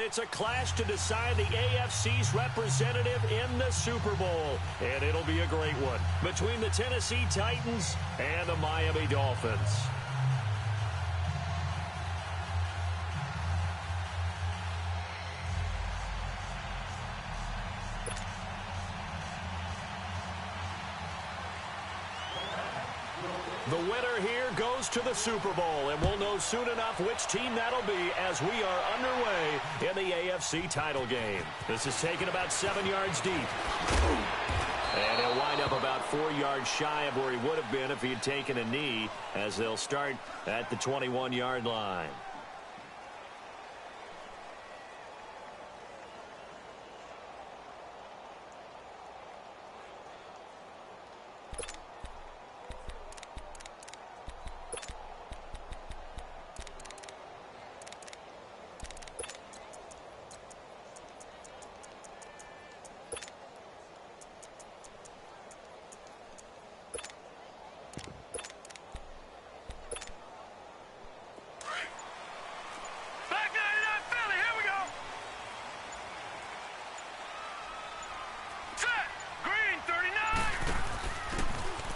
it's a clash to decide the AFC's representative in the Super Bowl. And it'll be a great one between the Tennessee Titans and the Miami Dolphins. The winner here goes to the Super Bowl, and we'll know soon enough which team that'll be as we are underway in the AFC title game. This is taken about 7 yards deep. And he'll wind up about 4 yards shy of where he would have been if he had taken a knee, as they'll start at the 21-yard line.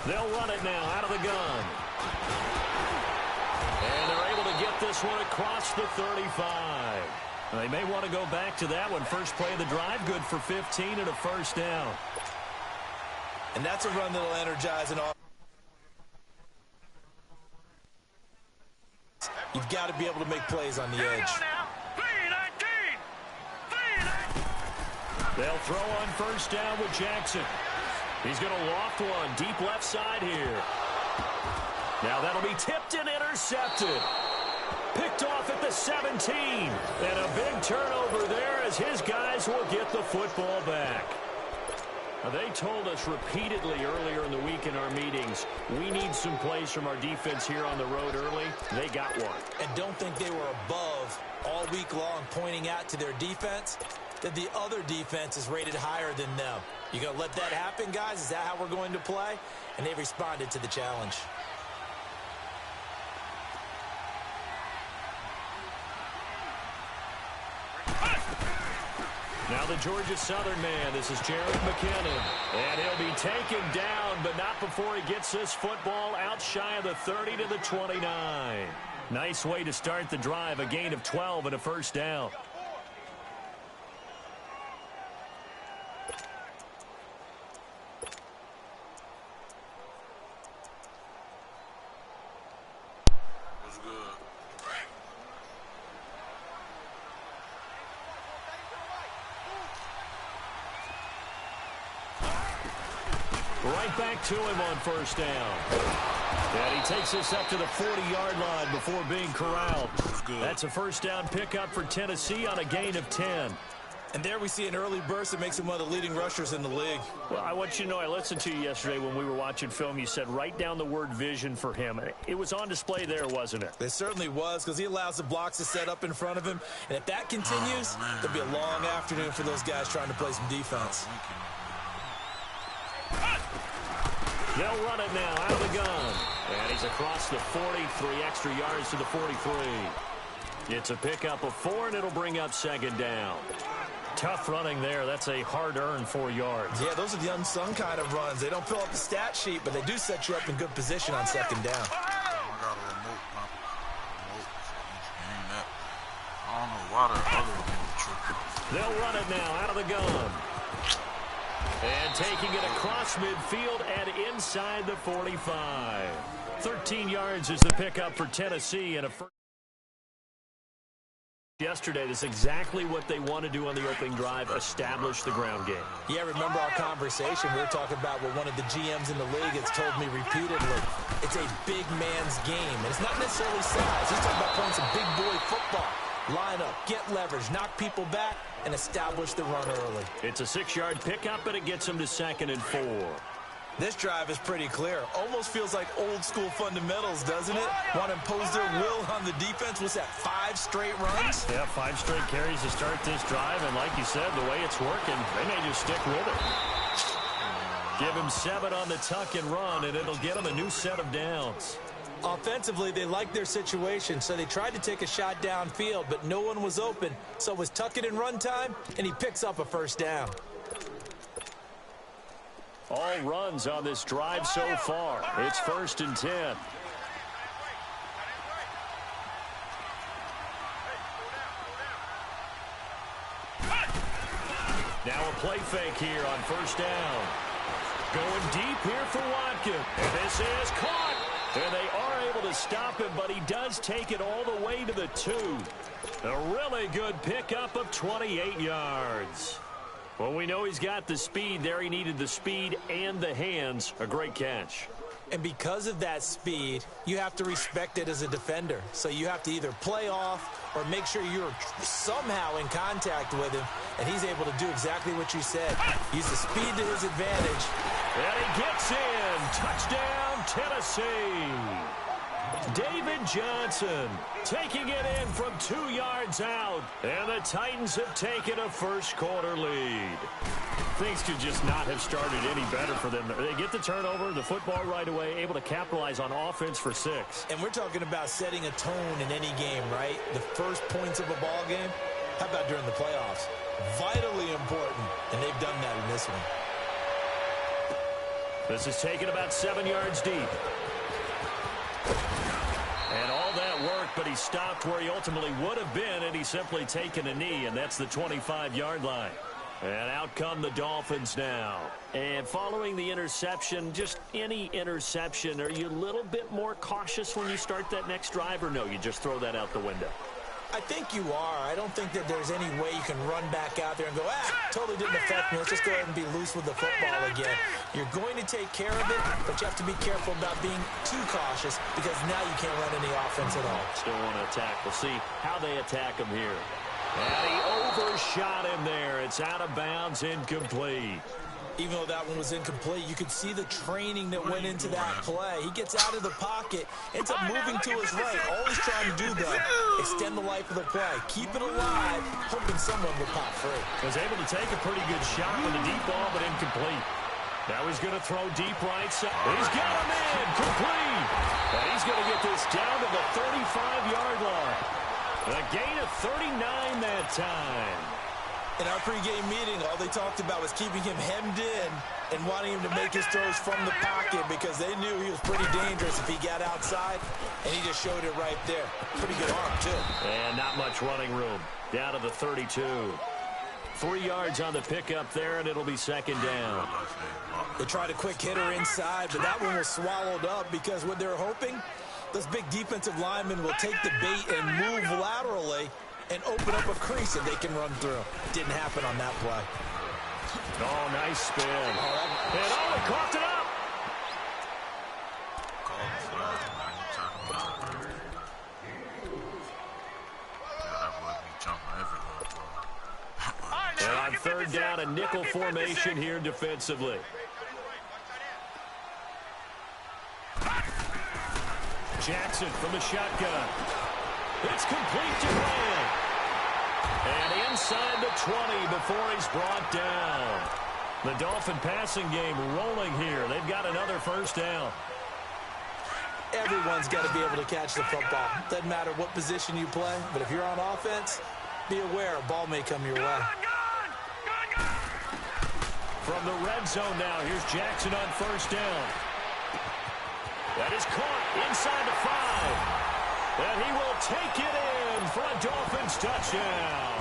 They'll run it now out of the gun. And they're able to get this one across the 35. They may want to go back to that one. First play of the drive, good for 15 and a first down. And that's a run that'll energize an offense. You've got to be able to make plays on the edge. They'll throw on first down with Jackson. He's going to loft one deep left side here. Now that'll be tipped and intercepted. Picked off at the 17. And a big turnover there as his guys will get the football back. Now, they told us repeatedly earlier in the week in our meetings, we need some plays from our defense here on the road early. They got one. And don't think they were above all week long pointing out to their defense that the other defense is rated higher than them. You going to let that happen, guys? Is that how we're going to play? And they responded to the challenge. Now the Georgia Southern man, this is Jared McKinnon. And he'll be taken down, but not before he gets this football out shy of the 30 to the 29. Nice way to start the drive, a gain of 12 and a first down. Right back to him on first down. And he takes this up to the 40-yard line before being corralled. That's a first down pickup for Tennessee on a gain of 10. And there we see an early burst that makes him one of the leading rushers in the league. Well, I want you to know, I listened to you yesterday when we were watching film. You said write down the word vision for him. It was on display there, wasn't it? It certainly was, because he allows the blocks to set up in front of him. And if that continues, there'll be a long afternoon for those guys trying to play some defense. They'll run it now out of the gun. And he's across the 43 extra yards to the 43. It's a pickup of 4, and it'll bring up second down. Tough running there. That's a hard-earned 4 yards. Yeah, those are the unsung kind of runs. They don't fill up the stat sheet, but they do set you up in good position on second down. They'll run it now out of the gun. And taking it across midfield and inside the 45. 13 yards is the pickup for Tennessee. And a first yesterday, that's exactly what they want to do on the opening drive, establish the ground game. Yeah, remember our conversation? We were talking about what one of the GMs in the league has told me repeatedly. It's a big man's game. And it's not necessarily size. He's talking about playing some big boy football. Line up, get leverage, knock people back, and establish the run early. It's a 6-yard pickup, but it gets him to 2nd and 4. This drive is pretty clear. Almost feels like old school fundamentals, doesn't it? Want to impose their will on the defense. What's that, 5 straight runs? Yeah, 5 straight carries to start this drive, and like you said, the way it's working, they may just stick with it. Give him 7 on the tuck and run, and it'll get him a new set of downs. Offensively, they liked their situation, so they tried to take a shot downfield, but no one was open. So it was tuck it and run time, and he picks up a first down. All runs on this drive so far. It's 1st and 10. Now a play fake here on 1st down. Going deep here for Watkins. And this is caught. And they are able to stop him, but he does take it all the way to the 2. A really good pickup of 28 yards. Well, we know he's got the speed there. He needed the speed and the hands. A great catch. And because of that speed, you have to respect it as a defender. So you have to either play off or make sure you're somehow in contact with him. And he's able to do exactly what you said. Use the speed to his advantage. And he gets in. Touchdown, Tennessee. David Johnson taking it in from 2 yards out. And the Titans have taken a first-quarter lead. Things could just not have started any better for them. They get the turnover, the football right away, able to capitalize on offense for 6. And we're talking about setting a tone in any game, right? The first points of a ball game. How about during the playoffs? Vitally important, and they've done that in this one. This is taken about 7 yards deep. And all that worked, but he stopped where he ultimately would have been, and he's simply taken a knee, and that's the 25-yard line. And out come the Dolphins now. And following the interception, just any interception, are you a little bit more cautious when you start that next drive, or no, you just throw that out the window? I think you are. I don't think that there's any way you can run back out there and go, totally didn't affect me. Let's just go ahead and be loose with the football again. You're going to take care of it, but you have to be careful about being too cautious because now you can't run any offense at all. Still want to attack. We'll see how they attack him here. And he overshot him there. It's out of bounds, incomplete. Even though that one was incomplete, you could see the training that went into that play. He gets out of the pocket, ends up moving to his right. All he's trying to do, though, extend the life of the play. Keep it alive, hoping someone would pop free. Was able to take a pretty good shot with a deep ball, but incomplete. Now he's going to throw deep right side. He's got him in, complete. And he's going to get this down to the 35-yard line. A gain of 39 that time. In our pregame meeting, all they talked about was keeping him hemmed in and wanting him to make his throws from the pocket because they knew he was pretty dangerous if he got outside, and he just showed it right there. Pretty good arm, too. And not much running room. Down to the 32. 3 yards on the pickup there, and it'll be 2nd down. They tried a quick hitter inside, but that one was swallowed up because what they're hoping, those big defensive linemen will take the bait and move laterally and open up a crease that they can run through. Didn't happen on that play. Oh, nice spin. And he coughed it up. And on 3rd down, a nickel formation here defensively. Jackson from the shotgun. It's complete to Graham. And inside the 20 before he's brought down. The Dolphin passing game rolling here. They've got another first down. Everyone's got to be able to catch the football. Doesn't matter what position you play, but if you're on offense, be aware a ball may come your way. From the red zone now, here's Jackson on 1st down. That is caught inside the 5. And he will take it in for a Dolphins touchdown.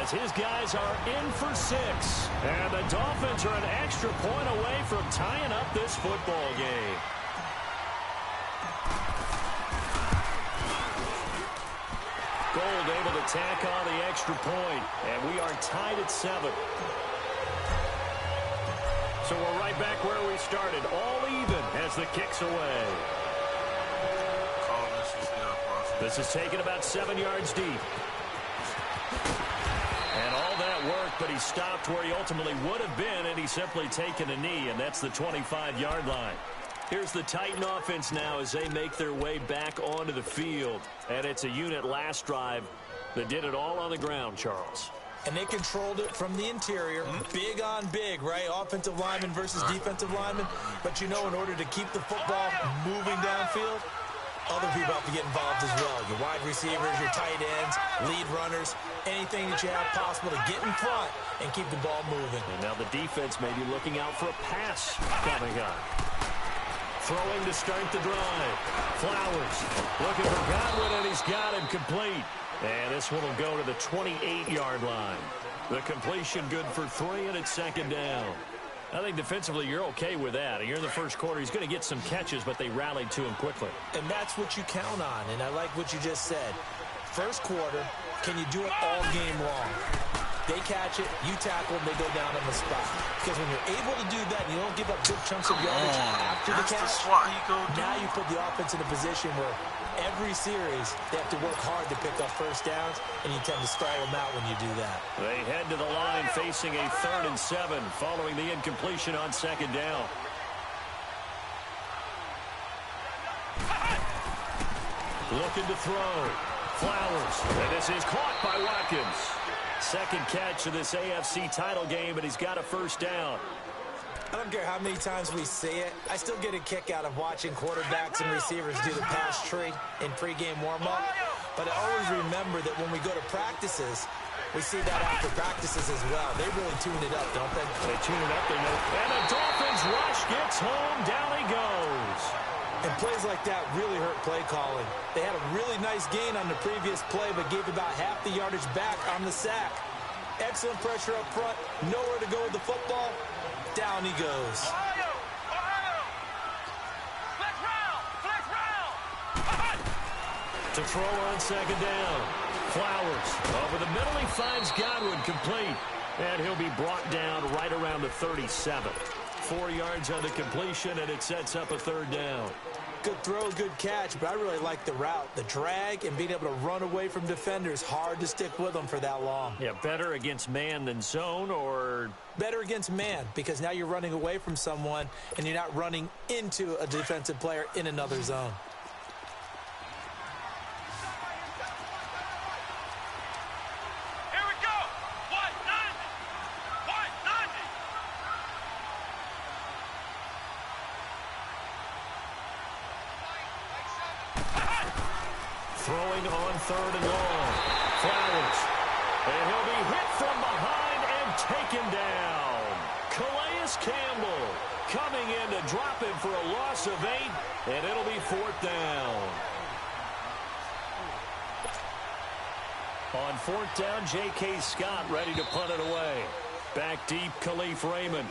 As his guys are in for 6. And the Dolphins are an extra point away from tying up this football game. Gold able to tack on the extra point. And we are tied at 7. So we're right back where we started. All even as the kick's away. This is taken about 7 yards deep. And all that worked, but he stopped where he ultimately would have been, and he's simply taken a knee, and that's the 25-yard line. Here's the Titan offense now as they make their way back onto the field. And it's a unit last drive that did it all on the ground, Charles. And they controlled it from the interior. Big on big, right? Offensive lineman versus defensive lineman. But, you know, in order to keep the football moving downfield, other people have to get involved as well. Your wide receivers, your tight ends, lead runners, anything that you have possible to get in front and keep the ball moving. And now the defense may be looking out for a pass coming up. Throwing to start the drive. Flowers looking for Godwin, and he's got him complete. And this one will go to the 28-yard line. The completion good for 3, and it's second down. I think defensively you're okay with that. You're in the first quarter. He's going to get some catches, but they rallied to him quickly. And that's what you count on, and I like what you just said. First quarter, can you do it all game long? They catch it, you tackle, and they go down on the spot. Because when you're able to do that and you don't give up big chunks of yardage after the catch, now you put the offense in a position where every series they have to work hard to pick up first downs, and you tend to stall them out when you do that. They head to the line facing a 3rd and 7 following the incompletion on second down. Looking to throw. Flowers. And this is caught by Watkins. Second catch of this AFC title game, and he's got a first down. I don't care how many times we see it. I still get a kick out of watching quarterbacks and receivers do the pass tree in pregame warm-up. But I always remember that when we go to practices, we see that after practices as well. They really tune it up, don't they? They tune it up, they know. And the Dolphins rush gets home. Down he goes. And plays like that really hurt play calling. They had a really nice gain on the previous play, but gave about half the yardage back on the sack. Excellent pressure up front. Nowhere to go with the football. Down he goes. To throw on second down. Flowers over the middle. He finds Godwin complete. And he'll be brought down right around the 37. 4 yards on the completion, and it sets up a 3rd down. Good throw, good catch, but I really like the route. The drag and being able to run away from defenders, hard to stick with them for that long. Yeah, better against man than zone, or? Better against man, because now you're running away from someone and you're not running into a defensive player in another zone. Throwing on 3rd and long. Flowers. And he'll be hit from behind and taken down. Calais Campbell coming in to drop him for a loss of 8, and it'll be 4th down. On 4th down, J.K. Scott ready to punt it away. Back deep, Khalif Raymond.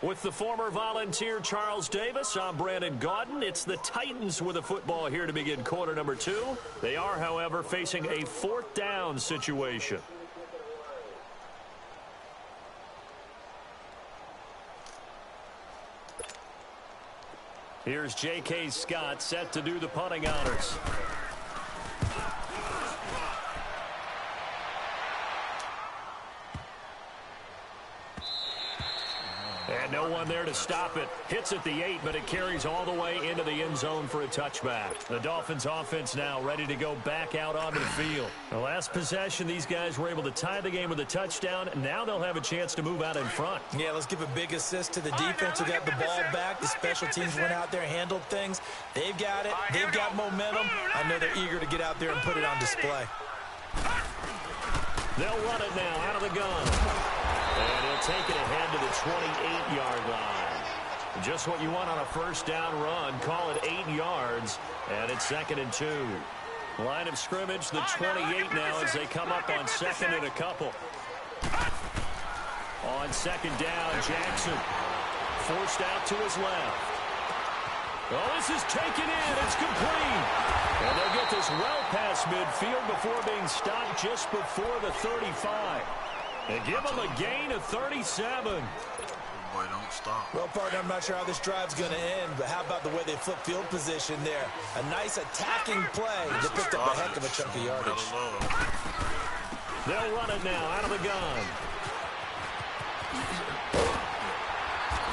With the former Volunteer Charles Davis, I'm Brandon Gaudin. It's the Titans with the football here to begin quarter number 2. They are, however, facing a 4th down situation. Here's J.K. Scott set to do the punting honors. And no one there to stop it. Hits at the 8, but it carries all the way into the end zone for a touchback. The Dolphins offense now ready to go back out onto the field. The last possession, these guys were able to tie the game with a touchdown. Now they'll have a chance to move out in front. Yeah, let's give a big assist to the defense who got the ball back. The special teams went out there and handled things. They've got it. They've got momentum. I know they're eager to get out there and put it on display. They'll run it now out of the gun. And he'll take it ahead to the 28-yard line. Just what you want on a first down run. Call it 8 yards, and it's 2nd and 2. Line of scrimmage, the 28 now as they come up on 2nd and a couple. On 2nd down, Jackson forced out to his left. Oh, this is taken in. It's complete. And they'll get this well past midfield before being stopped just before the 35. They give him a gain of 37. Boy, don't stop. Well, partner, I'm not sure how this drive's going to end, but how about the way they flip field position there? A nice attacking play that picked up a heck of a chunk of yardage. They'll run it now out of the gun.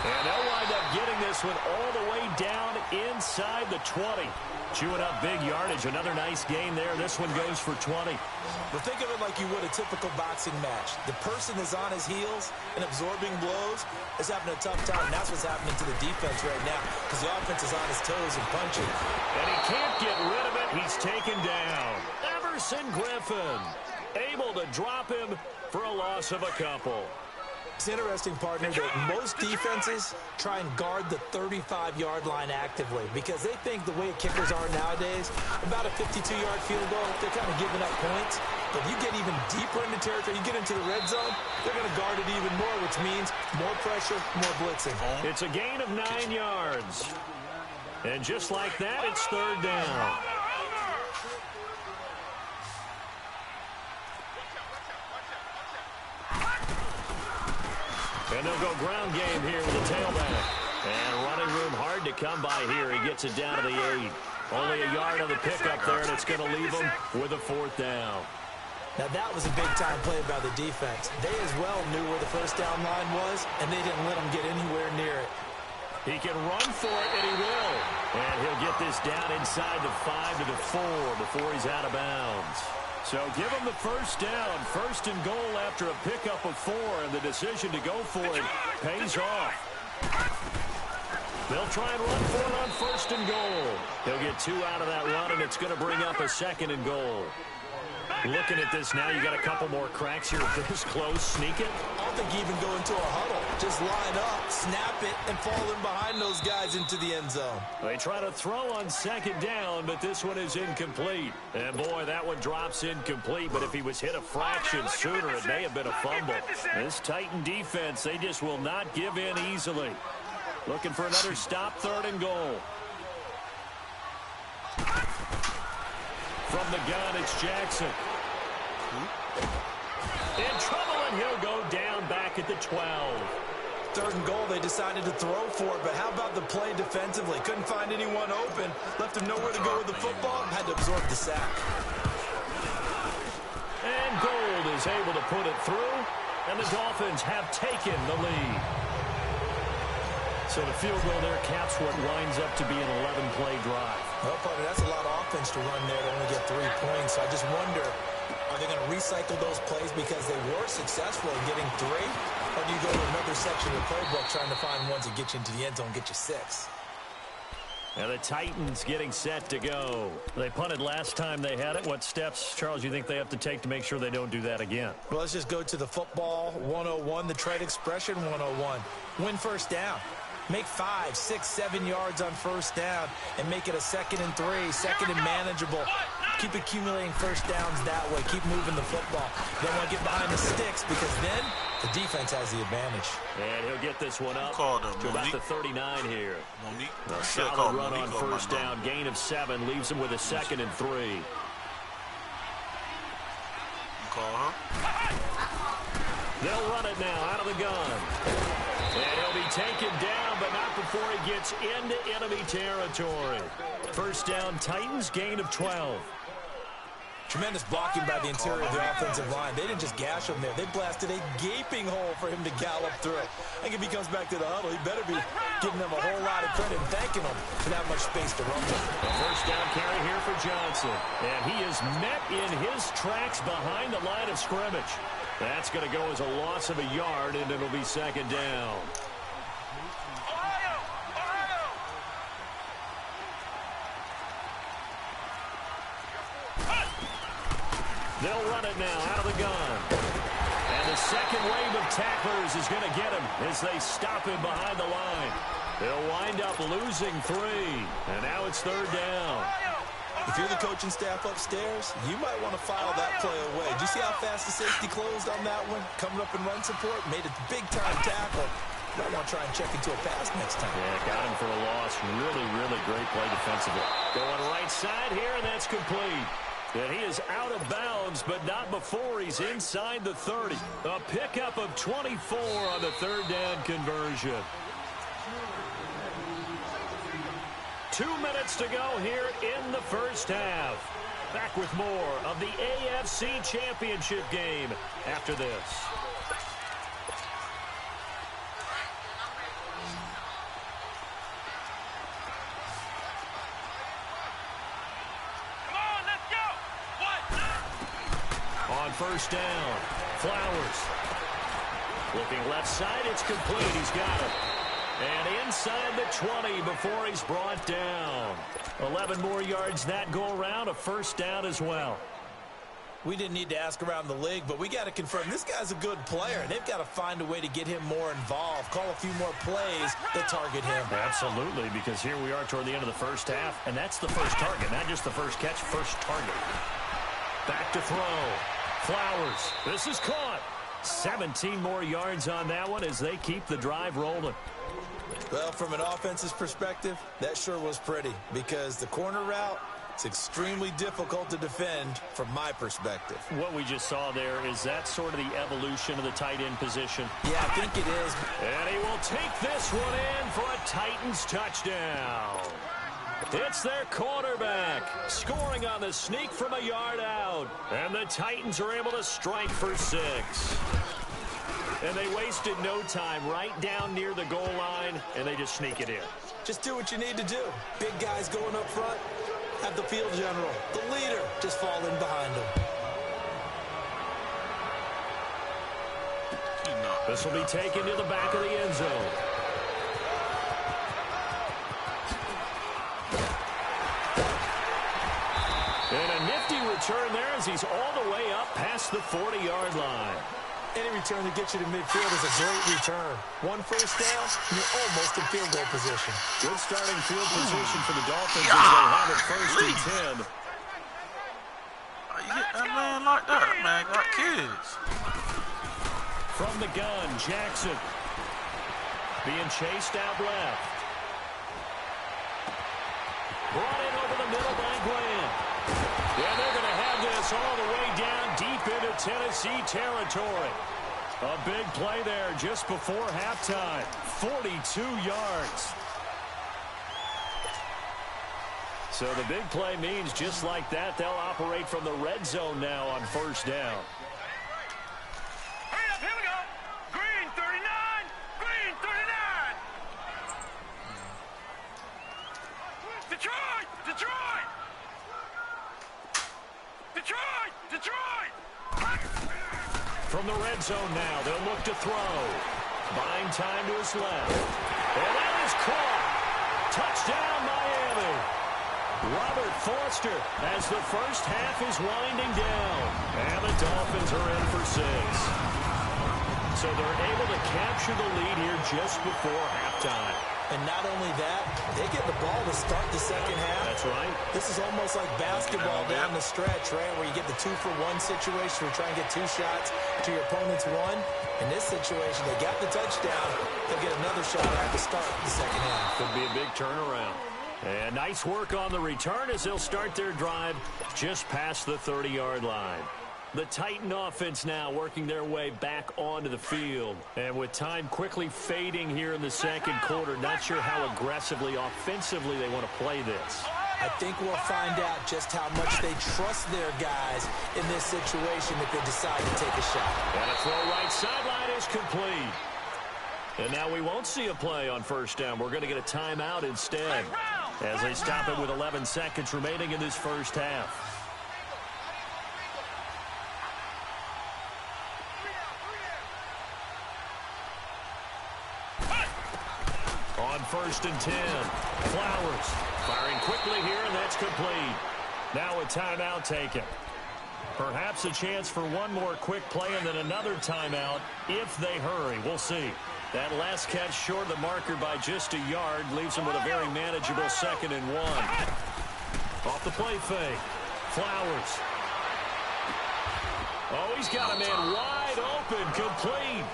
And they'll wind up getting this one all the way down inside the 20. Chewing up big yardage. Another nice gain there. This one goes for 20. Well, think of it like you would a typical boxing match. The person is on his heels and absorbing blows is having a tough time. And that's what's happening to the defense right now because the offense is on his toes and punching. And he can't get rid of it. He's taken down. Everson Griffin able to drop him for a loss of a couple. It's interesting, partner, that most defenses try and guard the 35-yard line actively because they think the way kickers are nowadays, about a 52-yard field goal, they're kind of giving up points. But you get even deeper into territory, you get into the red zone, they're going to guard it even more, which means more pressure, more blitzing. It's a gain of 9 yards. And just like that, it's third down. And they'll go ground game here with the tailback. And running room hard to come by here. He gets it down to the 8. Only a yard on the pickup there, and it's going to leave him with a fourth down. Now, that was a big-time play by the defense. They as well knew where the first down line was, and they didn't let him get anywhere near it. He can run for it, and he will. And he'll get this down inside the 5 to the 4 before he's out of bounds. So give him the first down, first and goal after a pickup of 4, and the decision to go for it pays off. They'll try and run for it on first and goal. He'll get 2 out of that run, and it's going to bring up a second and goal. Looking at this now, you got a couple more cracks here. This close, sneak it. I don't think you even go into a huddle. Just line up, snap it, and fall in behind those guys into the end zone. They try to throw on second down, but this one is incomplete. And, boy, that one drops incomplete. But if he was hit a fraction sooner, it may have been a fumble. This Titan defense, they just will not give in easily. Looking for another stop, third and goal. From the gun, it's Jackson. In trouble, and he'll go down back at the 12. Third and goal, they decided to throw for it, but how about the play defensively? Couldn't find anyone open, left him nowhere to go with the football, had to absorb the sack. And Gold is able to put it through, and the Dolphins have taken the lead. So the field goal there caps what winds up to be an 11-play drive. Well, partner, that's a lot of offense to run there to only get 3 points. So I just wonder, are they going to recycle those plays because they were successful in getting 3? Or do you go to another section of the playbook trying to find ones that get you into the end zone and get you 6? Now the Titans getting set to go. They punted last time they had it. What steps, Charles, you think they have to take to make sure they don't do that again? Well, let's just go to the football 101, the trade expression 101. Win first down. Make 5, 6, 7 yards on first down and make it a 2nd and 3, second and manageable. Keep accumulating first downs that way. Keep moving the football. Don't want to get behind the sticks because then the defense has the advantage. And he'll get this one up to about the 39 here. Monique. A solid run on first down. Gain of 7 leaves him with a 2nd and 3. You call her? They'll run it now out of the gun. And he'll be taken down, but not before he gets into enemy territory. First down, Titans, gain of 12. Tremendous blocking by the interior of the offensive line. They didn't just gash him there. They blasted a gaping hole for him to gallop through. I think if he comes back to the huddle, he better be giving them a whole lot of credit and thanking them for that much space to run with. A first down carry here for Johnson. And he is met in his tracks behind the line of scrimmage. That's going to go as a loss of a yard, and it'll be second down. They'll run it now out of the gun. And the second wave of tacklers is going to get him as they stop him behind the line. They'll wind up losing 3. And now it's third down. If you're the coaching staff upstairs, you might want to file that play away. Did you see how fast the safety closed on that one? Coming up in run support, made a big-time tackle. Might want to try and check into a pass next time. Yeah, got him for a loss. Really, really great play defensively. Going right side here, and that's complete. And he is out of bounds, but not before he's inside the 30. A pickup of 24 on the third down conversion. 2 minutes to go here in the first half. Back with more of the AFC Championship game after this. first down. Flowers. Looking left side, it's complete. He's got it. And inside the 20 before he's brought down. 11 more yards that go around, a first down as well. We didn't need to ask around the league, but we got to confirm this guy's a good player. They've got to find a way to get him more involved, call a few more plays that target him. Absolutely, because here we are toward the end of the first half, and that's the first target, not just the first catch, first target. Back to throw. Flowers. This is caught. 17 more yards on that one as they keep the drive rolling. Well, from an offense's perspective, that sure was pretty because the corner route, it's extremely difficult to defend from my perspective. What we just saw there, is that sort of the evolution of the tight end position? Yeah, I think it is. And he will take this one in for a Titans touchdown. It's their quarterback scoring on the sneak from a yard out. And the Titans are able to strike for 6. And they wasted no time right down near the goal line, and they just sneak it in. Just do what you need to do. Big guys going up front. Have the field general, the leader, just fall in behind him. This will be taken to the back of the end zone. And a nifty return there as he's all the way up past the 40-yard line. Any return that gets you to midfield is a great return. One first down, you're almost in field goal position. Good starting field position for the Dolphins as they have it first and 10. How you hit that man like that? Man got kids. From the gun, Jackson. Being chased out left. Brought in over the middle by Graham. Yeah, they're going to have this all the way down deep into Tennessee territory. A big play there just before halftime. 42 yards. So the big play means just like that, they'll operate from the red zone now on first down. Hurry up, here we go. Green 39. Green 39. Detroit! Detroit! Detroit! Detroit! From the red zone now, they'll look to throw. Buying time to his left. And that is caught. Touchdown, Miami. Robert Foster as the first half is winding down. And the Dolphins are in for 6. So they're able to capture the lead here just before halftime. And not only that, they get the ball to start the second half. That's right. This is almost like basketball down the stretch, right, where you get the 2-for-1 situation where you try and get 2 shots to your opponent's 1. In this situation, they got the touchdown. They'll get another shot at the start of the second half. Could be a big turnaround. And nice work on the return as they'll start their drive just past the 30-yard line. The Titan offense now working their way back onto the field. And with time quickly fading here in the second quarter, not sure how aggressively, offensively they want to play this. I think we'll find out just how much they trust their guys in this situation if they decide to take a shot. And a throw right sideline is complete. And now we won't see a play on first down. We're going to get a timeout instead as they stop it with 11 seconds remaining in this first half. On first and 10, Flowers firing quickly here, and that's complete. Now a timeout taken. Perhaps a chance for one more quick play and then another timeout if they hurry. We'll see. That last catch short of the marker by just a yard leaves them with a very manageable 2nd and 1. Off the play fake. Flowers. Oh, he's got a man wide open, complete.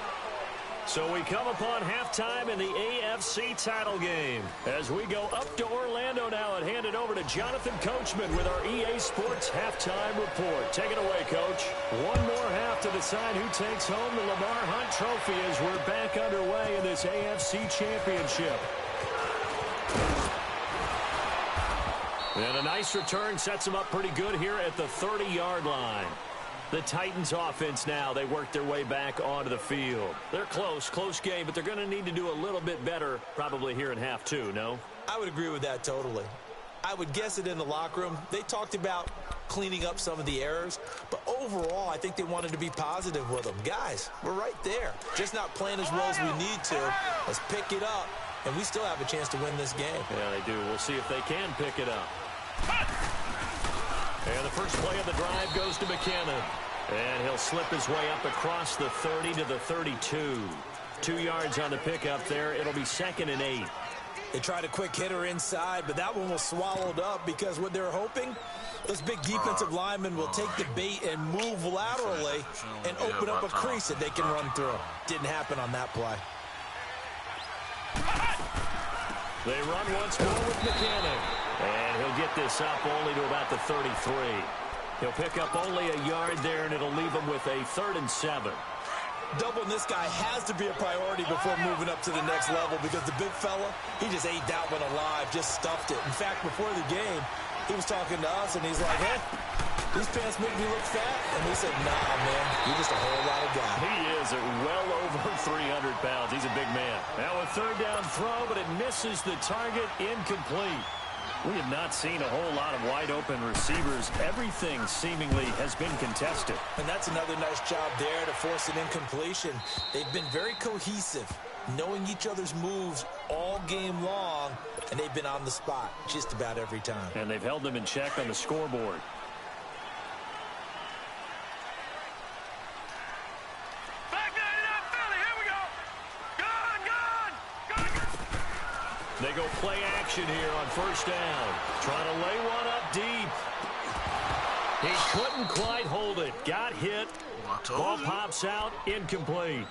So we come upon halftime in the AFC title game. As we go up to Orlando now and hand it over to Jonathan Coachman with our EA Sports halftime report. Take it away, Coach. One more half to decide who takes home the Lamar Hunt Trophy as we're back underway in this AFC Championship. And a nice return sets them up pretty good here at the 30-yard line. The Titans offense now, they work their way back onto the field. They're close game, but they're going to need to do a little bit better probably here in half 2, no? I would agree with that totally. I would guess it in the locker room. They talked about cleaning up some of the errors. But overall, I think they wanted to be positive with them. Guys, we're right there. Just not playing as well as we need to. Let's pick it up, and we still have a chance to win this game. Yeah, they do. We'll see if they can pick it up. And the first play of the drive goes to McKinnon. And he'll slip his way up across the 30 to the 32. 2 yards on the pickup there. It'll be 2nd and 8. They tried a quick hitter inside, but that one was swallowed up because what they're hoping, those big defensive linemen will take the bait and move laterally and open up a crease that they can run through. Didn't happen on that play. They run once more with McKinnon. And he'll get this up only to about the 33. He'll pick up only a yard there, and it'll leave him with a 3rd and 7. Doubling this guy has to be a priority before moving up to the next level because the big fella, he just ate that one alive, just stuffed it. In fact, before the game, he was talking to us, and he's like, hey, these pants make me look fat. And we said, nah, man, you're just a whole lot of guy. He is at well over 300 pounds. He's a big man. Now a 3rd down throw, but it misses the target, incomplete. We have not seen a whole lot of wide-open receivers. Everything seemingly has been contested. And that's another nice job there to force an incompletion. They've been very cohesive, knowing each other's moves all game long, and they've been on the spot just about every time. And they've held them in check on the scoreboard. They go play action here on 1st down. Trying to lay one up deep. He couldn't quite hold it. Got hit. Ball pops out. Incomplete.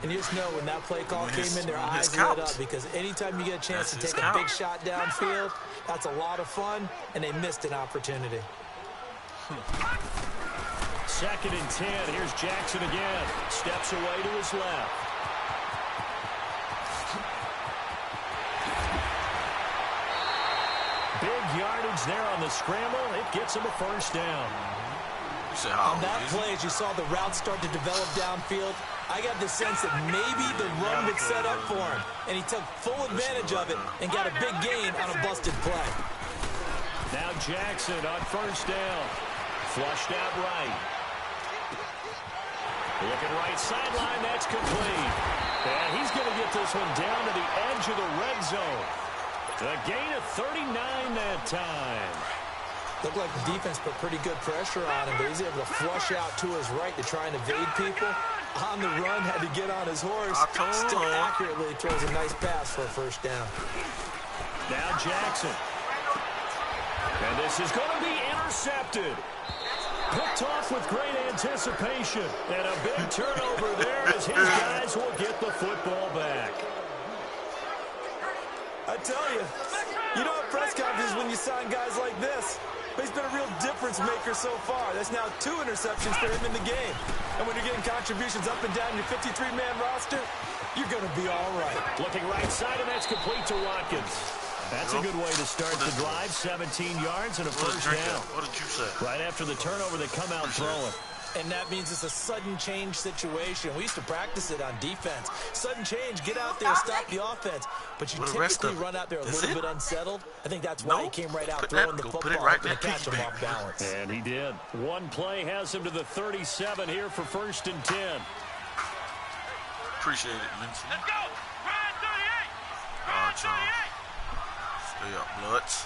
And you just know when that play call came in, their eyes lit up because anytime you get a chance to take a big shot downfield, that's a lot of fun, and they missed an opportunity. 2nd and 10. Here's Jackson again. Steps away to his left. Big yardage there on the scramble. It gets him a 1st down. On that play, as you saw the route start to develop downfield, I got the sense that maybe the run would set up for him. And he took full advantage of it and got a big gain on a busted play. Now Jackson on 1st down. Flushed out right. Looking right sideline. That's complete. And he's going to get this one down to the edge of the red zone. A gain of 39 that time. Looked like the defense put pretty good pressure on him, but he's able to flush out to his right to try and evade people. On the run, had to get on his horse. Still accurately throws a nice pass for a 1st down. Now Jackson. And this is going to be intercepted. Picked off with great anticipation. And a big turnover there as his guys will get the football back. I tell you, you don't have press conferences when you sign guys like this. But he's been a real difference maker so far. That's now 2 interceptions for him in the game. And when you're getting contributions up and down your 53-man roster, you're going to be all right. Looking right side, and that's complete to Watkins. That's a good way to start the drive. 17 yards and a 1st down. What did you say? Right after the turnover, they come out throwing. And that means it's a sudden change situation. We used to practice it on defense. Sudden change, get out there, stop the offense. But you typically run out there a little bit unsettled. I think that's why he came right out throwing the football to catch him off balance. And he did. One play has him to the 37 here for 1st and 10. Appreciate it, Lindsay. Let's go. Ryan 38. All right, y'all. Stay up, Bloods.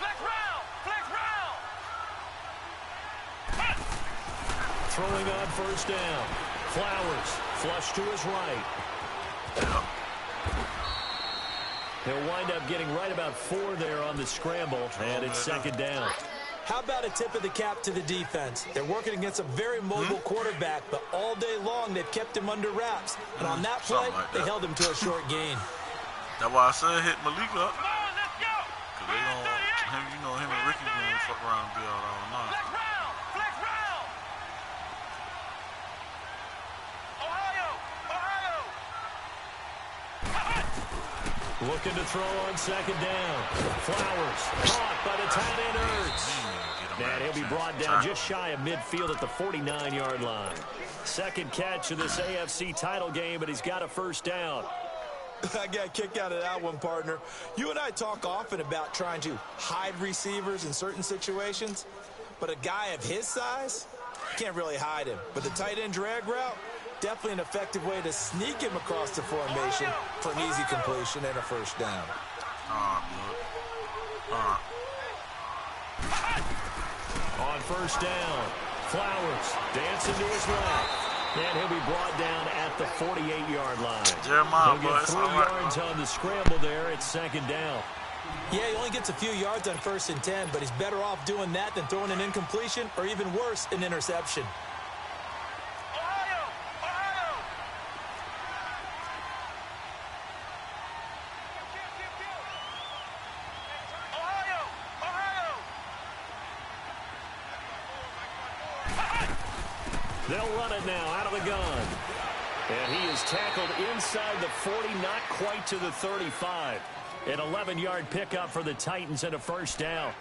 Flex round. Flex round. Throwing on 1st down. Flowers flush to his right. Yeah. He'll wind up getting right about 4 there on the scramble, and it's 2nd down. How about a tip of the cap to the defense? They're working against a very mobile quarterback, but all day long they've kept him under wraps. And on that play, they held him to a short gain. That's why I said hit Malik up. Come on, let's go. Because they don't, him and Ricky going to fuck around and be out all night. Flex round. Flex round. Ohio. Looking to throw on 2nd down. Flowers caught by the tight end Ertz. And he'll be brought down just shy of midfield at the 49-yard line. 2nd catch of this AFC title game, but he's got a 1st down. I got a kick out of that one, partner. You and I talk often about trying to hide receivers in certain situations, but a guy of his size can't really hide him. But the tight end drag route, definitely an effective way to sneak him across the formation for an easy completion and a first down. On first down, Flowers dancing to his left. And he'll be brought down at the 48-yard line. Jeremiah, he'll get 3 yards on the scramble there. It's second down. Yeah, he only gets a few yards on 1st and 10, but he's better off doing that than throwing an incompletion or even worse, an interception. They'll run it now out of the gun. And he is tackled inside the 40, not quite to the 35. An 11-yard pickup for the Titans and a first down.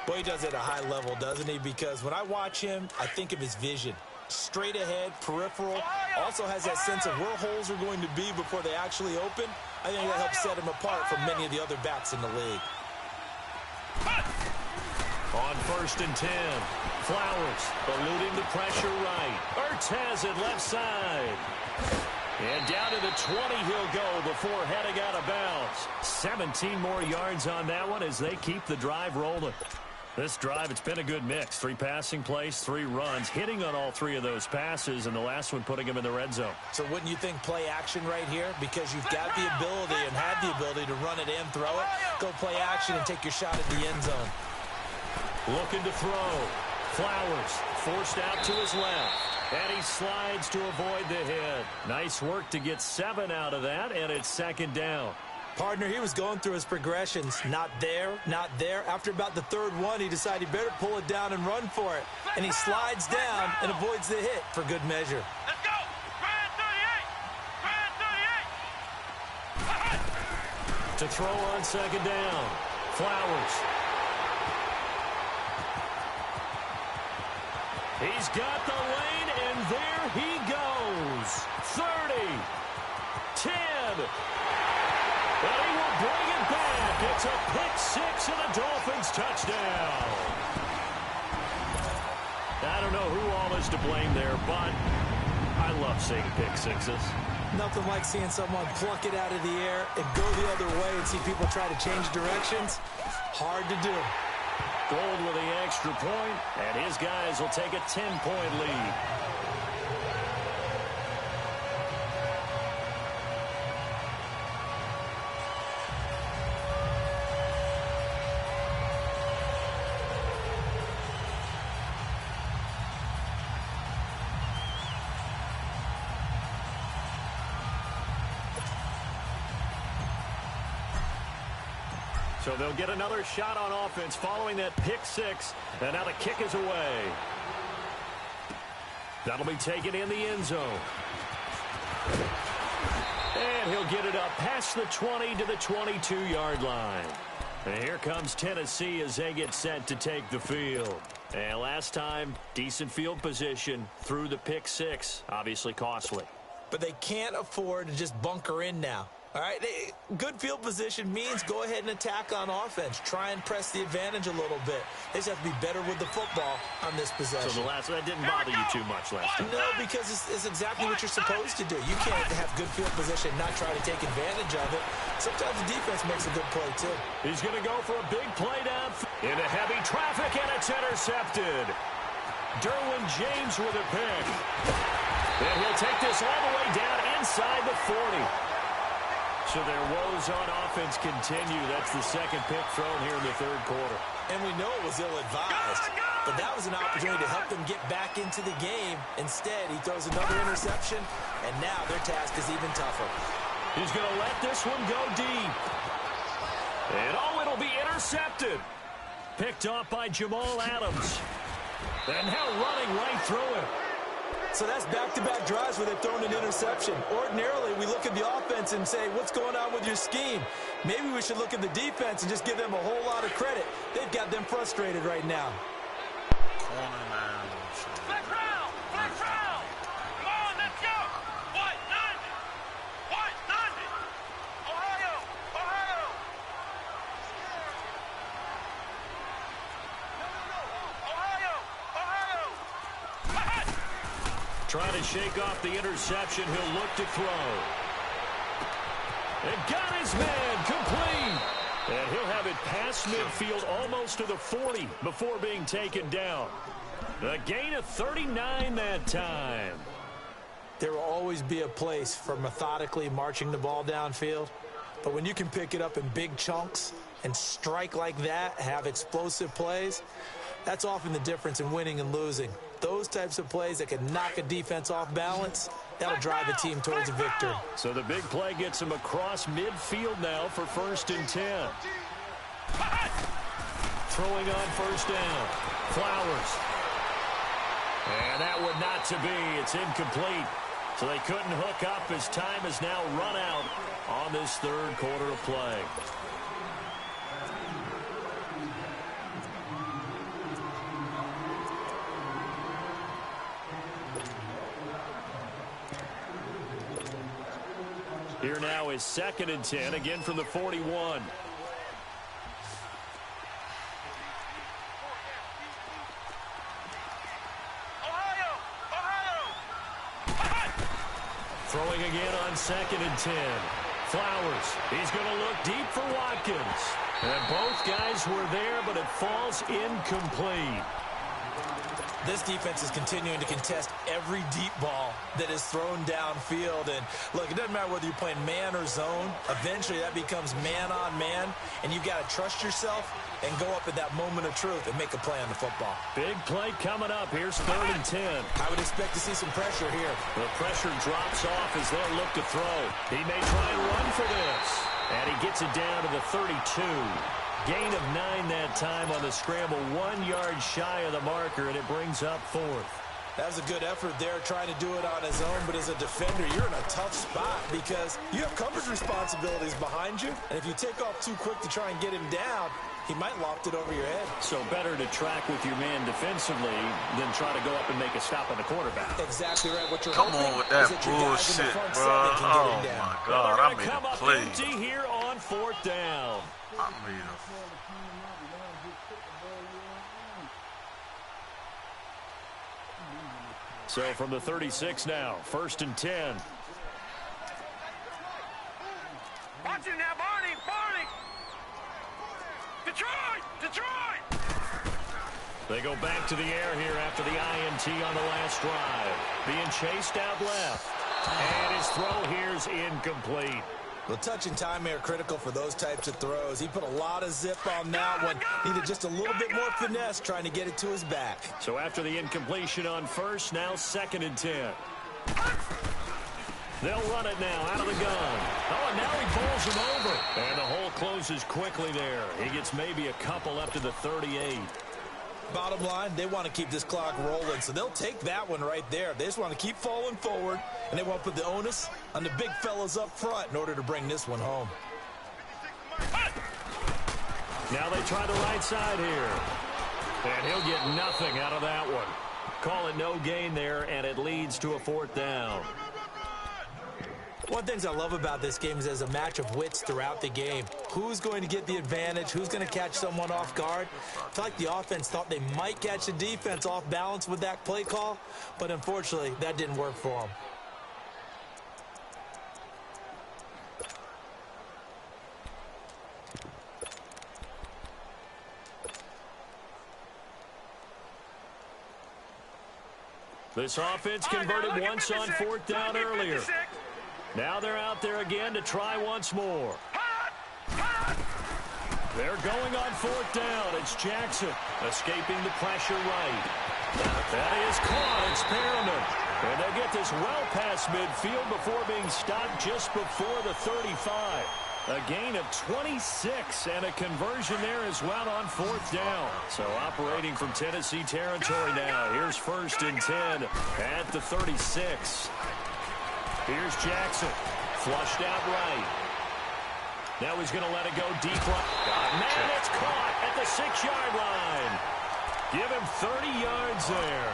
Boy, he does it at a high level, doesn't he? Because when I watch him, I think of his vision. Straight ahead, peripheral. Also has that sense of where holes are going to be before they actually open. I think that helps set him apart from many of the other backs in the league. On 1st and 10, Flowers eluding the pressure right. Ertz has it left side. And down to the 20 he'll go before heading out of bounds. 17 more yards on that one as they keep the drive rolling. This drive, it's been a good mix. 3 passing plays, 3 runs, hitting on all 3 of those passes, and the last one putting him in the red zone. So wouldn't you think play action right here? Because you've got the ability and had the ability to run it and throw it. Go play action and take your shot at the end zone. Looking to throw. Flowers forced out to his left. And he slides to avoid the hit. Nice work to get 7 out of that, and it's second down. Partner, he was going through his progressions. Not there, not there. After about the 3rd one, he decided he better pull it down and run for it. And he slides down and avoids the hit for good measure. Let's go! Grand 38! Grand 38! To throw on second down. Flowers. He's got the lane, and there he goes. 30. 10. But he will bring it back. It's a pick-6 and a Dolphins touchdown. I don't know who all is to blame there, but I love seeing pick-6s. Nothing like seeing someone pluck it out of the air and go the other way and see people try to change directions. Hard to do. Gold with the extra point, and his guys will take a 10-point lead. So they'll get another shot on offense following that pick-6, and now the kick is away. That'll be taken in the end zone. And he'll get it up past the 20 to the 22-yard line. And here comes Tennessee as they get set to take the field. And last time, decent field position through the pick-6, obviously costly. But they can't afford to just bunker in now. All right, good field position means go ahead and attack on offense. Try and press the advantage a little bit. They just have to be better with the football on this possession. So that didn't bother you too much last time? No, because it's exactly what you're supposed to do. You can't have good field position and not try to take advantage of it. Sometimes the defense makes a good play, too. He's going to go for a big play down into heavy traffic, and it's intercepted. Derwin James with a pick. And he'll take this all the way down inside the 40. So their woes on offense continue. That's the second pick thrown here in the 3rd quarter. And we know it was ill-advised. But that was an opportunity to help them get back into the game. Instead, he throws another interception, and now their task is even tougher. He's going to let this one go deep. And it'll be intercepted. Picked off by Jamal Adams. And now running right through it. So that's back-to-back drives where they've thrown an interception. Ordinarily, we look at the offense and say, what's going on with your scheme? Maybe we should look at the defense and just give them a whole lot of credit. They've got them frustrated right now. Flex round! Flex round! Come on, let's go! White 90! White 90! Trying to shake off the interception. He'll look to throw. And got his man complete. And he'll have it past midfield almost to the 40 before being taken down. A gain of 39 that time. There will always be a place for methodically marching the ball downfield. But when you can pick it up in big chunks and strike like that, have explosive plays, that's often the difference in winning and losing. Those types of plays that can knock a defense off balance, that'll drive a team towards a victory. So the big play gets him across midfield now for 1st and 10. Throwing on 1st down. Flowers. And that would not to be. It's incomplete. So they couldn't hook up as time has now run out on this 3rd quarter of play. Here now is 2nd and 10, again from the 41. Throwing again on 2nd and 10. Flowers. He's going to look deep for Watkins. And both guys were there, but it falls incomplete. This defense is continuing to contest every deep ball that is thrown downfield. And, look, it doesn't matter whether you're playing man or zone. Eventually, that becomes man-on-man, and you've got to trust yourself and go up at that moment of truth and make a play on the football. Big play coming up. Here's 3rd and 10. I would expect to see some pressure here. The pressure drops off as they'll look to throw. He may try and run for this. And he gets it down to the 32. Gain of 9 that time on the scramble. 1 yard shy of the marker, and it brings up 4th. That was a good effort there, trying to do it on his own. But as a defender, you're in a tough spot because you have coverage responsibilities behind you. And if you take off too quick to try and get him down, he might loft it over your head. So better to track with your man defensively than try to go up and make a stop on the quarterback. Exactly right. What you're Come on with that bullshit, bro. Oh, my God. I made come a up play. empty here on 4th down. I made a... So from the 36 now, 1st and 10. Watch it now, Barney! Barney! Detroit! Detroit! They go back to the air here after the INT on the last drive. Being chased out left. And his throw here is incomplete. Well, touch and timing are critical for those types of throws. He put a lot of zip on that one. Needed just a little bit more finesse trying to get it to his back. So after the incompletion on 1st, now 2nd and 10. They'll run it now out of the gun. Oh, and now he bowls him over. And the hole closes quickly there. He gets maybe a couple up to the 38. Bottom line, they want to keep this clock rolling, so they'll take that one right there. They just want to keep falling forward, and they want to put the onus on the big fellas up front in order to bring this one home. Now they try the right side here. And he'll get nothing out of that one. Call it no gain there, and it leads to a 4th down. One of the things I love about this game is there's a match of wits throughout the game. Who's going to get the advantage? Who's going to catch someone off guard? I feel like the offense thought they might catch the defense off balance with that play call, but unfortunately, that didn't work for them. This offense converted once on 4th down earlier. Now they're out there again to try once more. They're going on 4th down. It's Jackson escaping the pressure right. That is caught. It's Perriman. And they'll get this well past midfield before being stopped just before the 35. A gain of 26 and a conversion there as well on 4th down. So operating from Tennessee territory now. Here's 1st and 10 at the 36. Here's Jackson. Flushed out right. Now he's going to let it go deep right. Man, it's caught at the 6-yard line. Give him 30 yards there.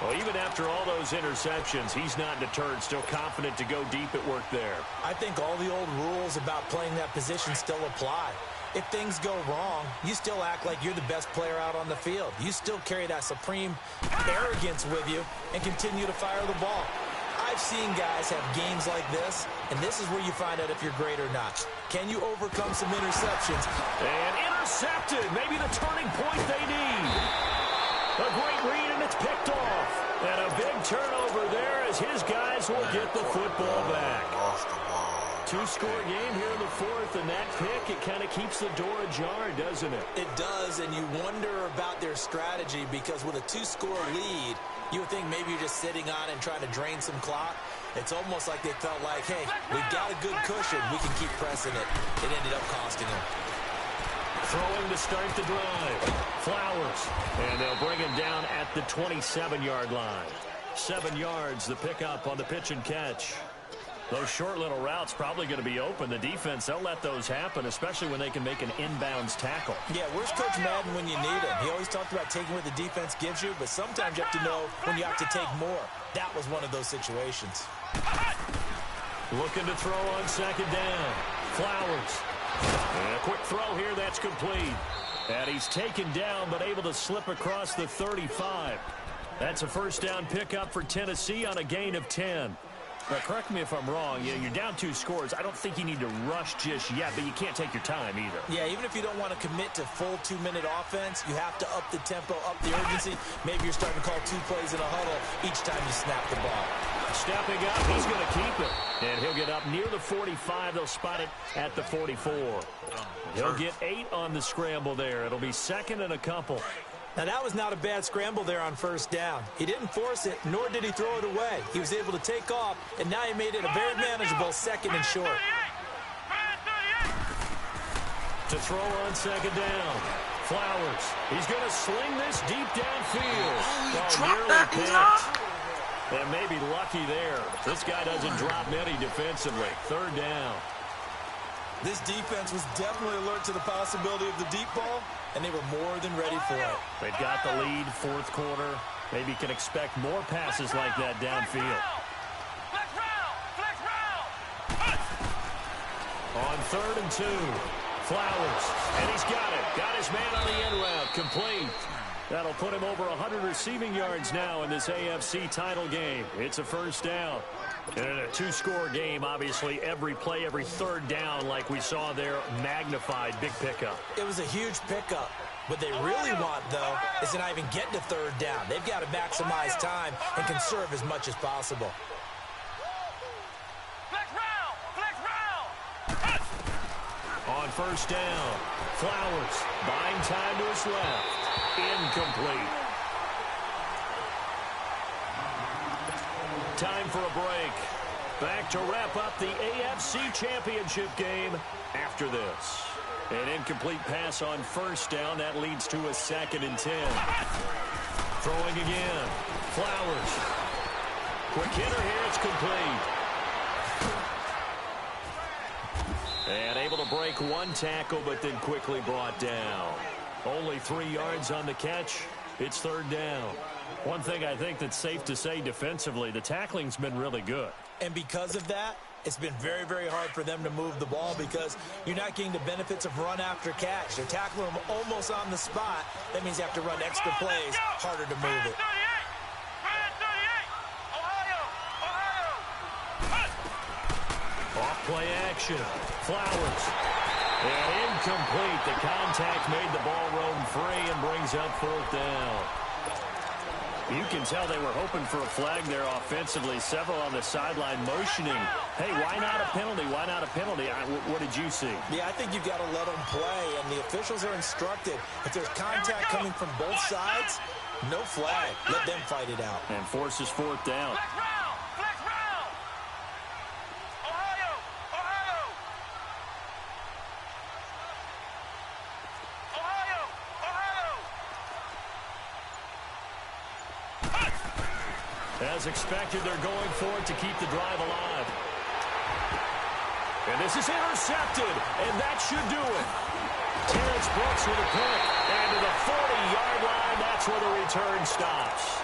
Well, even after all those interceptions, he's not deterred, still confident to go deep at work there. I think all the old rules about playing that position still apply. if things go wrong, you still act like you're the best player out on the field. You still carry that supreme arrogance with you and continue to fire the ball. I've seen guys have games like this, and this is where you find out if you're great or not. Can you overcome some interceptions? And intercepted. Maybe the turning point they need. A great read, and it's picked off. And a big turnover there as his guys will get the football back. Lost the ball. Two-score game here in the fourth, and that pick, it kind of keeps the door ajar, doesn't it? It does, and you wonder about their strategy because with a two-score lead, you would think maybe you're just sitting on and trying to drain some clock. It's almost like they felt like, hey, we've got a good cushion. We can keep pressing it. It ended up costing them. Throwing to start the drive. Flowers. And they'll bring him down at the 27-yard line. 7 yards, the pickup on the pitch and catch. Those short little routes probably going to be open. The defense, they'll let those happen, especially when they can make an inbounds tackle. Yeah, where's Coach Madden when you need him? He always talked about taking what the defense gives you, but sometimes you have to know when you have to take more. That was one of those situations. Looking to throw on second down. Flowers. And a quick throw here, that's complete. And he's taken down, but able to slip across the 35. That's a first down pickup for Tennessee on a gain of 10. Now, correct me if I'm wrong. You're down 2 scores. I don't think you need to rush just yet, but you can't take your time either. Yeah, even if you don't want to commit to full 2-minute offense, you have to up the tempo, up the urgency. Maybe you're starting to call 2 plays in a huddle each time you snap the ball. Stepping up, he's going to keep it. And he'll get up near the 45. They'll spot it at the 44. He'll get 8 on the scramble there. It'll be second and a couple. Now, that was not a bad scramble there on first down. He didn't force it, nor did he throw it away. He was able to take off, and now he made it a very manageable second and short. To throw on second down. Flowers. He's going to sling this deep downfield. Drop that, And maybe lucky there. This guy doesn't drop many defensively. Third down. This defense was definitely alert to the possibility of the deep ball, and they were more than ready for it. They've got the lead, fourth quarter. Maybe can expect more passes like that downfield. On 3rd and 2, Flowers, and he's got it. Got his man on the end route, complete. That'll put him over 100 receiving yards now in this AFC title game. It's a first down. And in a 2-score game, obviously, every play, every third down, like we saw there, magnified, big pickup. It was a huge pickup. What they really want, though, is to not even get to 3rd down. They've got to maximize time and conserve as much as possible. On first down, Flowers buying time to his left. Incomplete. Time for a break. Back to wrap up the AFC Championship game after this. An incomplete pass on first down. That leads to a 2nd and 10. Throwing again. Flowers. Quick hitter here. It's complete. And able to break 1 tackle, but then quickly brought down. Only 3 yards on the catch. It's 3rd down. One thing I think that's safe to say defensively, the tackling's been really good. And because of that, it's been very, very hard for them to move the ball because you're not getting the benefits of run after catch. They're tackling them almost on the spot. That means you have to run extra plays, harder to move it. Off play action. Flowers. And incomplete. The contact made the ball roam free and brings up 4th down. You can tell they were hoping for a flag there offensively. Several on the sideline motioning. Hey, why not a penalty? Why not a penalty? What did you see? Yeah, I think you've got to let them play, and the officials are instructed. If there's contact coming from both sides, no flag. Let them fight it out. And forces 4th down. As expected, they're going for it to keep the drive alive. And this is intercepted, and that should do it. Terrence Brooks with a pick, and to the 40-yard line, that's where the return stops.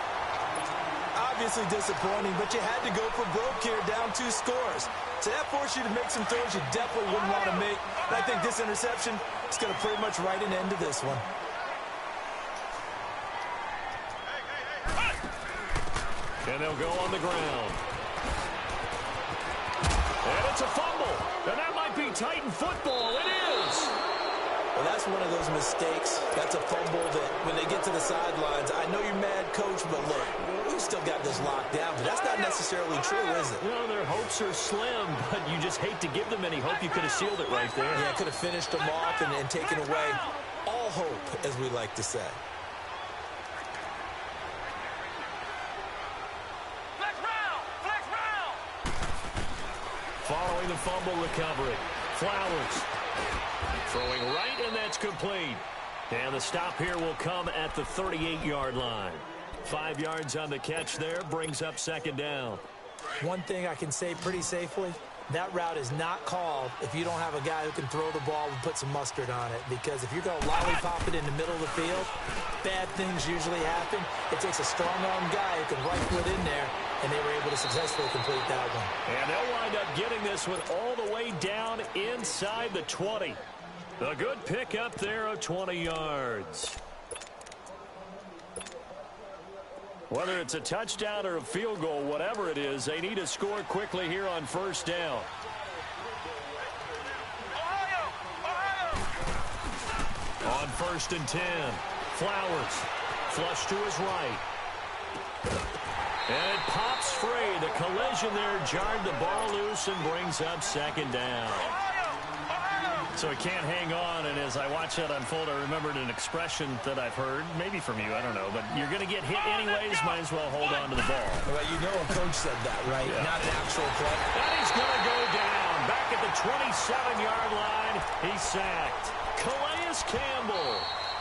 obviously disappointing, but you had to go for broke here, down 2 scores. So that forced you to make some throws you definitely wouldn't want to make. And I think this interception is going to pretty much write an end to this one. And they'll go on the ground. And it's a fumble. And that might be Titan football. It is. Well, that's one of those mistakes. That's a fumble that when they get to the sidelines, I know you're mad, coach, but look, we've still got this locked down. But that's not necessarily true, is it? You know, their hopes are slim, but you just hate to give them any hope. You could have sealed it right there. Yeah, could have finished them off and taken away all hope, as we like to say. Following the fumble recovery, Flowers throwing right, and that's complete. And the stop here will come at the 38-yard line. 5 yards on the catch there, brings up second down. One thing I can say pretty safely, that route is not called if you don't have a guy who can throw the ball and put some mustard on it. Because if you're going to lollipop it in the middle of the field, bad things usually happen. It takes a strong-arm guy who can right foot in there, and they were able to successfully complete that one. And they'll wind up getting this one all the way down inside the 20. A good pickup there of 20 yards. Whether it's a touchdown or a field goal, whatever it is, they need to score quickly here on first down. On 1st and 10, Flowers flush to his right. And it pops free. The collision there jarred the ball loose and brings up second down. So he can't hang on, and as I watch that unfold, I remembered an expression that I've heard, maybe from you, I don't know, but you're going to get hit anyways, might as well hold on to the ball. Well, you know a coach said that, right? Yeah. Not an actual play. And he's going to go down. Back at the 27-yard line, he's sacked. Calais Campbell.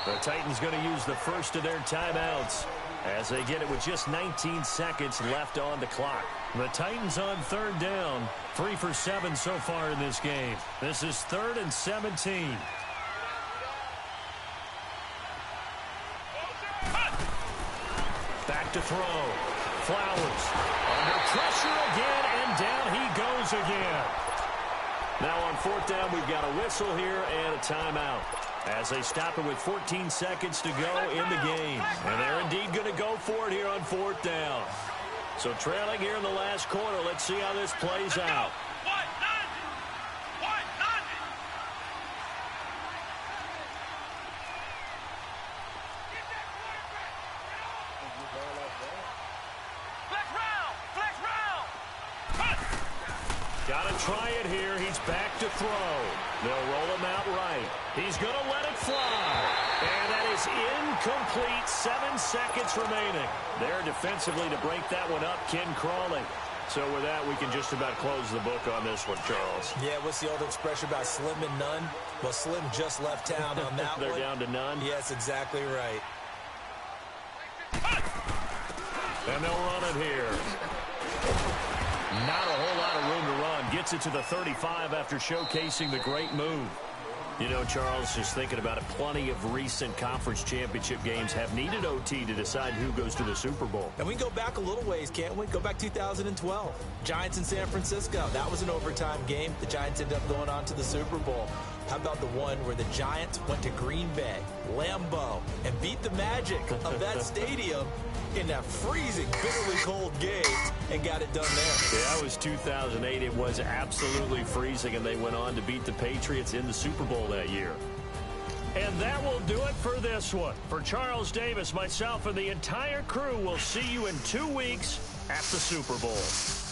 The Titans going to use the first of their timeouts as they get it with just 19 seconds left on the clock. The Titans on 3rd down, 3 for 7 so far in this game. This is 3rd and 17. Back to throw. Flowers under pressure again, and down he goes again. Now on 4th down, we've got a whistle here and a timeout as they stop it with 14 seconds to go in the game. And they're indeed going to go for it here on 4th down. So trailing here in the last quarter. Let's see how this plays out. Got to try it here. He's back to throw. They'll roll him out right. He's going to let it fly. And that is incomplete. 7 seconds remaining. There defensively to break that one up, Ken Crawley. So with that, we can just about close the book on this one, Charles. Yeah, what's the old expression about slim and none? Well, Slim just left town on that They're one. down to none? Yes, exactly right. And they'll run it here. Not a whole lot of room to run. Gets it to the 35 after showcasing the great move. You know, Charles, just thinking about it, plenty of recent conference championship games have needed OT to decide who goes to the Super Bowl. And we can go back a little ways, can't we? Go back 2012. Giants in San Francisco. That was an overtime game. The Giants ended up going on to the Super Bowl. How about the one where the Giants went to Green Bay, Lambeau, and beat the magic of that stadium in that freezing, bitterly cold game and got it done there? Yeah, that was 2008. It was absolutely freezing, and they went on to beat the Patriots in the Super Bowl that year. And that will do it for this one. For Charles Davis, myself, and the entire crew, we'll see you in 2 weeks at the Super Bowl.